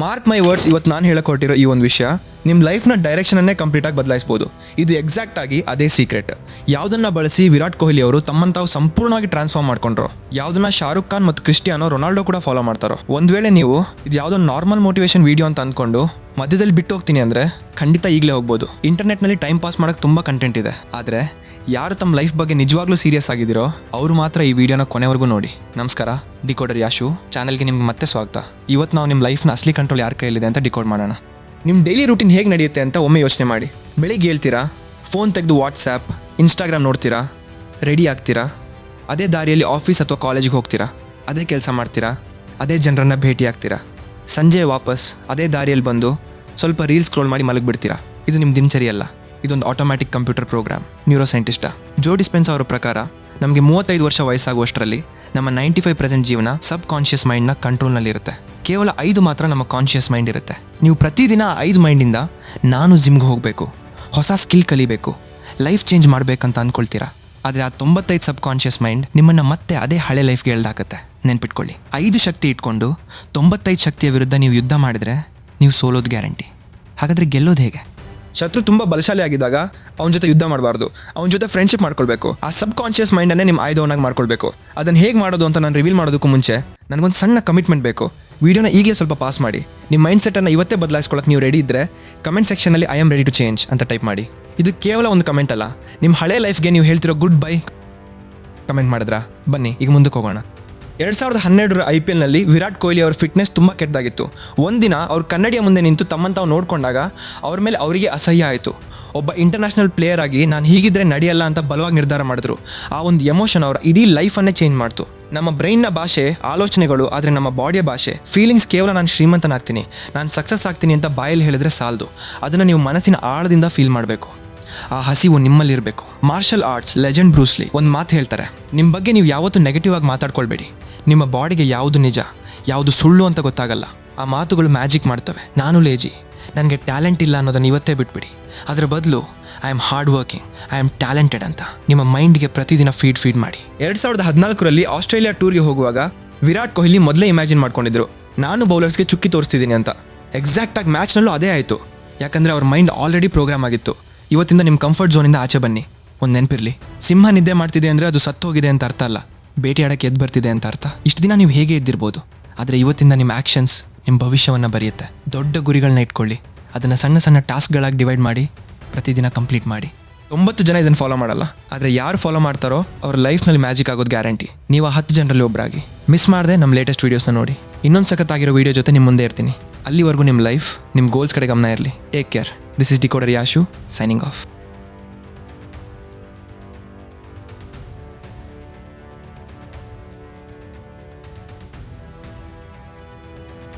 Mark my words, ಇವತ್ತು ನಾನು ಹೇಳಕೊಟ್ಟಿರೋ ಈ ಒಂದು ವಿಷಯ ನಿಮ್ಮ ಲೈಫ್ನ ಡೈರೆಕ್ಷನನ್ನೇ ಕಂಪ್ಲೀಟಾಗಿ ಬದಲಾಯಿಸ್ಬೋದು. ಇದು ಎಕ್ಸಾಕ್ಟ್ ಆಗಿ ಅದೇ ಸೀಕ್ರೆಟ್. ಯಾವುದನ್ನ ಬಳಸಿ ವಿರಾಟ್ ಕೊಹ್ಲಿ ಅವರು ತಮ್ಮನ್ನು ತಾವು ಸಂಪೂರ್ಣವಾಗಿ ಟ್ರಾನ್ಸ್ಫಾರ್ಮ್ ಮಾಡ್ಕೊಂಡ್ರು, ಯಾವುದನ್ನ ಶಾರುಖ್ ಖಾನ್ ಮತ್ತು ಕ್ರಿಸ್ಟಿಯಾನೋ ರೊನಾಲ್ಡೋ ಕೂಡ ಫಾಲೋ ಮಾಡ್ತಾರೋ. ಒಂದು ವೇಳೆ ನೀವು ಇದು ಯಾವುದೋ ನಾರ್ಮಲ್ ಮೋಟಿವೇಶನ್ ವಿಡಿಯೋ ಅಂತ ಅಂದ್ಕೊಂಡು ಮಧ್ಯದಲ್ಲಿ ಬಿಟ್ಟು ಹೋಗ್ತೀನಿ ಅಂದರೆ ಖಂಡಿತ ಈಗಲೇ ಹೋಗ್ಬೋದು. ಇಂಟರ್ನೆಟ್ನಲ್ಲಿ ಟೈಮ್ ಪಾಸ್ ಮಾಡೋಕ್ಕೆ ತುಂಬ ಕಂಟೆಂಟ್ ಇದೆ, ಆದರೆ ಯಾರು ತಮ್ಮ ಲೈಫ್ ಬಗ್ಗೆ ನಿಜವಾಗ್ಲೂ ಸೀರಿಯಸ್ ಆಗಿದ್ದೀರೋ ಅವರು ಮಾತ್ರ ಈ ವಿಡಿಯೋನ ಕೊನೆವರೆಗೂ ನೋಡಿ. ನಮಸ್ಕಾರ, ಡಿಕೋಡರ್ ಯಾಶು ಚಾನಲ್ಗೆ ನಿಮ್ಗೆ ಮತ್ತೆ ಸ್ವಾಗತ. ಇವತ್ತು ನಾವು ನಿಮ್ಮ ಲೈಫ್ನ ಅಸಲಿ ಕಂಟ್ರೋಲ್ ಯಾರ ಕೈಯಲ್ಲಿದೆ ಅಂತ ಡಿಕೋಡ್ ಮಾಡೋಣ. ನಿಮ್ಮ ಡೈಲಿ ರೂಟೀನ್ ಹೇಗೆ ನಡೆಯುತ್ತೆ ಅಂತ ಒಮ್ಮೆ ಯೋಚನೆ ಮಾಡಿ. ಬೆಳಿಗ್ಗೆ ಹೇಳ್ತೀರಾ, ಫೋನ್ ತೆಗೆದು ವಾಟ್ಸ್ಯಾಪ್, ಇನ್ಸ್ಟಾಗ್ರಾಮ್ ನೋಡ್ತೀರಾ, ರೆಡಿ ಆಗ್ತೀರಾ, ಅದೇ ದಾರಿಯಲ್ಲಿ ಆಫೀಸ್ ಅಥವಾ ಕಾಲೇಜಿಗೆ ಹೋಗ್ತೀರಾ, ಅದೇ ಕೆಲಸ ಮಾಡ್ತೀರಾ, ಅದೇ ಜನರನ್ನು ಭೇಟಿ ಆಗ್ತೀರಾ, ಸಂಜೆ ವಾಪಸ್ ಅದೇ ದಾರಿಯಲ್ಲಿ ಬಂದು ಸ್ವಲ್ಪ ರೀಲ್ಸ್ ಸ್ಕ್ರೋಲ್ ಮಾಡಿ ಮಲಗಿಬಿಡ್ತೀರಾ. ಇದು ನಿಮ್ಮ ದಿನಚರಿ ಅಲ್ಲ, ಇದೊಂದು ಆಟೋಮ್ಯಾಟಿಕ್ ಕಂಪ್ಯೂಟರ್ ಪ್ರೋಗ್ರಾಮ್. ನ್ಯೂರೋ ಸೈಂಟಿಸ್ಟ ಜೋ ಡಿಸ್ಪೆನ್ಸಾ ಅವರ ಪ್ರಕಾರ ನಮಗೆ 35 ವರ್ಷ ವಯಸ್ಸಾಗುವಷ್ಟರಲ್ಲಿ ನಮ್ಮ 95% ಜೀವನ ಸಬ್ ಕಾನ್ಷಿಯಸ್ ಮೈಂಡ್ನ ಕಂಟ್ರೋಲ್ನಲ್ಲಿರುತ್ತೆ. ಕೇವಲ 5 ಮಾತ್ರ ನಮ್ಮ ಕಾನ್ಷಿಯಸ್ ಮೈಂಡ್ ಇರುತ್ತೆ. ನೀವು ಪ್ರತಿದಿನ 5 ಮೈಂಡಿಂದ ನಾನು ಜಿಮ್ಗೆ ಹೋಗಬೇಕು, ಹೊಸ ಸ್ಕಿಲ್ ಕಲಿಬೇಕು, ಲೈಫ್ ಚೇಂಜ್ ಮಾಡಬೇಕಂತ ಅಂದ್ಕೊಳ್ತೀರಾ. ಆದರೆ ಆ 95 ಸಬ್ ಕಾನ್ಷಿಯಸ್ ಮೈಂಡ್ ನಿಮ್ಮನ್ನು ಮತ್ತೆ ಅದೇ ಹಳೆ ಲೈಫ್ಗೆ ಎಳ್ದಾಕತ್ತೆ. ನೆನ್ಪಿಟ್ಕೊಳ್ಳಿ, 5 ಶಕ್ತಿ ಇಟ್ಕೊಂಡು 95 ಶಕ್ತಿಯ ವಿರುದ್ಧ ನೀವು ಯುದ್ಧ ಮಾಡಿದರೆ ನೀವು ಸೋಲೋದು ಗ್ಯಾರಂಟಿ. ಹಾಗಾದರೆ ಗೆಲ್ಲೋದು ಹೇಗೆ? ಶತ್ರು ತುಂಬ ಬಲಶಾಲಿ ಆಗಿದ್ದಾಗ ಅವನ ಜೊತೆ ಯುದ್ಧ ಮಾಡಬಾರ್ದು, ಅವನ ಜೊತೆ ಫ್ರೆಂಡ್ಶಿಪ್ ಮಾಡ್ಕೊಳ್ಬೇಕು. ಆ ಸಬ್ ಕಾನ್ಷಿಯಸ್ ಮೈಂಡನ್ನೇ ನಿಮ್ಮ ಆಯುಧವನ್ನಾಗಿ ಮಾಡ್ಕೊಳ್ಬೇಕು. ಅದನ್ನು ಹೇಗೆ ಮಾಡೋದು ಅಂತ ನಾನು ರಿವೀಲ್ ಮಾಡೋದಕ್ಕೂ ಮುಂಚೆ ನನಗೊಂದು ಸಣ್ಣ ಕಮಿಟ್ಮೆಂಟ್ ಬೇಕು. ವಿಡಿಯೋನ ಈಗಲೇ ಸ್ವಲ್ಪ ಪಾಸ್ ಮಾಡಿ. ನಿಮ್ಮ ಮೈಂಡ್ ಸೆಟ್ಟನ್ನು ಇವತ್ತೇ ಬದಲಾಯಿಸ್ಕೊಳ್ಳೋಕೆ ನೀವು ರೆಡಿ ಇದ್ದರೆ ಕಮೆಂಟ್ ಸೆಕ್ಷನಲ್ಲಿ I am ready to change ಅಂತ ಟೈಪ್ ಮಾಡಿ. ಇದು ಕೇವಲ ಒಂದು ಕಮೆಂಟ್ ಅಲ್ಲ, ನಿಮ್ಮ ಹಳೆ ಲೈಫ್ಗೆ ನೀವು ಹೇಳ್ತಿರೋ ಗುಡ್ ಬೈ ಕಮೆಂಟ್ ಮಾಡಿದ್ರಾ? ಬನ್ನಿ ಈಗ ಮುಂದಕ್ಕೆ ಹೋಗೋಣ. 2012 IPLನಲ್ಲಿ ವಿರಾಟ್ ಕೊಹ್ಲಿ ಅವರ ಫಿಟ್ನೆಸ್ ತುಂಬ ಕೆಟ್ಟದಾಗಿತ್ತು. ಒಂದಿನ ಅವ್ರು ಕನ್ನಡಿಯ ಮುಂದೆ ನಿಂತು ತಮ್ಮನ್ನು ತಾವು ನೋಡಿಕೊಂಡಾಗ ಅವ್ರ ಮೇಲೆ ಅವರಿಗೆ ಅಸಹ್ಯ ಆಯಿತು. ಒಬ್ಬ ಇಂಟರ್ನ್ಯಾಷನಲ್ ಪ್ಲೇಯರ್ ಆಗಿ ನಾನು ಹೀಗಿದ್ರೆ ನಡೆಯಲ್ಲ ಅಂತ ಬಲವಾಗಿ ನಿರ್ಧಾರ ಮಾಡಿದ್ರು. ಆ ಒಂದು ಎಮೋಷನ್ ಅವರ ಇಡೀ ಲೈಫನ್ನೇ ಚೇಂಜ್ ಮಾಡ್ತು. ನಮ್ಮ ಬ್ರೈನ್ನ ಭಾಷೆ ಆಲೋಚನೆಗಳು, ಆದರೆ ನಮ್ಮ ಬಾಡಿಯ ಭಾಷೆ ಫೀಲಿಂಗ್ಸ್ ಕೇವಲ ನಾನು ಶ್ರೀಮಂತನಾಗ್ತೀನಿ, ನಾನು ಸಕ್ಸಸ್ ಆಗ್ತೀನಿ ಅಂತ ಬಾಯಲ್ಲಿ ಹೇಳಿದ್ರೆ ಸಾಲದು. ಅದನ್ನು ನೀವು ಮನಸ್ಸಿನ ಆಳದಿಂದ ಫೀಲ್ ಮಾಡಬೇಕು. ಆ ಹಸಿವು ನಿಮ್ಮಲ್ಲಿರಬೇಕು. ಮಾರ್ಷಲ್ ಆರ್ಟ್ಸ್ ಲೆಜೆಂಡ್ ಬ್ರೂಸ್ ಲೀ ಒಂದು ಮಾತು ಹೇಳ್ತಾರೆ, ನಿಮ್ಮ ಬಗ್ಗೆ ನೀವು ಯಾವತ್ತೂ ನೆಗೆಟಿವ್ ಆಗಿ ಮಾತಾಡ್ಕೊಳ್ಬೇಡಿ. ನಿಮ್ಮ ಬಾಡಿಗೆ ಯಾವುದು ನಿಜ ಯಾವುದು ಸುಳ್ಳು ಅಂತ ಗೊತ್ತಾಗಲ್ಲ. ಆ ಮಾತುಗಳು ಮ್ಯಾಜಿಕ್ ಮಾಡ್ತವೆ. ನಾನು ಲೇಜಿ, ನನಗೆ ಟ್ಯಾಲೆಂಟ್ ಇಲ್ಲ ಅನ್ನೋದನ್ನು ಇವತ್ತೇ ಬಿಟ್ಬಿಡಿ. ಅದರ ಬದಲು I am hard working, I am talented ಅಂತ ನಿಮ್ಮ ಮೈಂಡ್ಗೆ ಪ್ರತಿದಿನ ಫೀಡ್ ಮಾಡಿ. 2014 ಆಸ್ಟ್ರೇಲಿಯಾ ಟೂರ್ಗೆ ಹೋಗುವಾಗ ವಿರಾಟ್ ಕೊಹ್ಲಿ ಮೊದಲೇ ಇಮ್ಯಾಜಿನ್ ಮಾಡ್ಕೊಂಡಿದ್ರು, ನಾನು ಬೌಲರ್ಸ್ಗೆ ಚುಕ್ಕಿ ತೋರಿಸ್ತಿದ್ದೀನಿ ಅಂತ. ಎಕ್ಸಾಕ್ಟಾಗಿ ಮ್ಯಾಚ್ನಲ್ಲೂ ಅದೇ ಆಯಿತು, ಯಾಕಂದರೆ ಅವ್ರ ಮೈಂಡ್ ಆಲ್ರೆಡಿ ಪ್ರೋಗ್ರಾಮ್ ಆಗಿತ್ತು. ಇವತ್ತಿಂದ ನಿಮ್ಮ ಕಂಫರ್ಟ್ ಝೋನಿಂದ ಆಚೆ ಬನ್ನಿ. ಒಂದು ನೆನಪಿರಲಿ, ಸಿಂಹ ನಿದ್ದೆ ಮಾಡ್ತಿದೆ ಅಂದರೆ ಅದು ಸತ್ತೋಗಿದೆ ಅಂತ ಅರ್ಥ ಅಲ್ಲ, ಬೇಟೆಯಾಡಕ್ಕೆ ಎದ್ದು ಬರ್ತಿದೆ ಅಂತ ಅರ್ಥ. ಇಷ್ಟು ದಿನ ನೀವು ಹೇಗೆ ಇದ್ದಿರ್ಬೋದು, ಆದರೆ ಇವತ್ತಿಂದ ನಿಮ್ಮ ಆ್ಯಕ್ಷನ್ಸ್ ನಿಮ್ಮ ಭವಿಷ್ಯವನ್ನು ಬರೆಯುತ್ತೆ. ದೊಡ್ಡ ಗುರಿಗಳನ್ನ ಇಟ್ಕೊಳ್ಳಿ, ಅದನ್ನು ಸಣ್ಣ ಸಣ್ಣ ಟಾಸ್ಕ್ಗಳಾಗಿ ಡಿವೈಡ್ ಮಾಡಿ ಪ್ರತಿದಿನ ಕಂಪ್ಲೀಟ್ ಮಾಡಿ. 90 ಜನ ಇದನ್ನು ಫಾಲೋ ಮಾಡಲ್ಲ, ಆದರೆ ಯಾರು ಫಾಲೋ ಮಾಡ್ತಾರೋ ಅವ್ರ ಲೈಫ್ನಲ್ಲಿ ಮ್ಯಾಜಿಕ್ ಆಗೋದು ಗ್ಯಾರಂಟಿ. ನೀವು ಆ 10 ಜನರಲ್ಲಿ ಒಬ್ಬರಾಗಿ. ಮಿಸ್ ಮಾಡದೆ ನಮ್ಮ ಲೇಟೆಸ್ಟ್ ವೀಡಿಯೋಸ್ನ ನೋಡಿ. ಇನ್ನೊಂದು ಸಖತ್ತಾಗಿರೋ ವೀಡಿಯೋ ಜೊತೆ ನಿಮ್ಮ ಮುಂದೆ ಇರ್ತೀನಿ. ಅಲ್ಲಿವರೆಗೂ ನಿಮ್ಮ ಲೈಫ್ ನಿಮ್ಮ ಗೋಲ್ಸ್ ಕಡೆ ಗಮನ ಇರಲಿ. Take care. This is decoder Yashu signing of.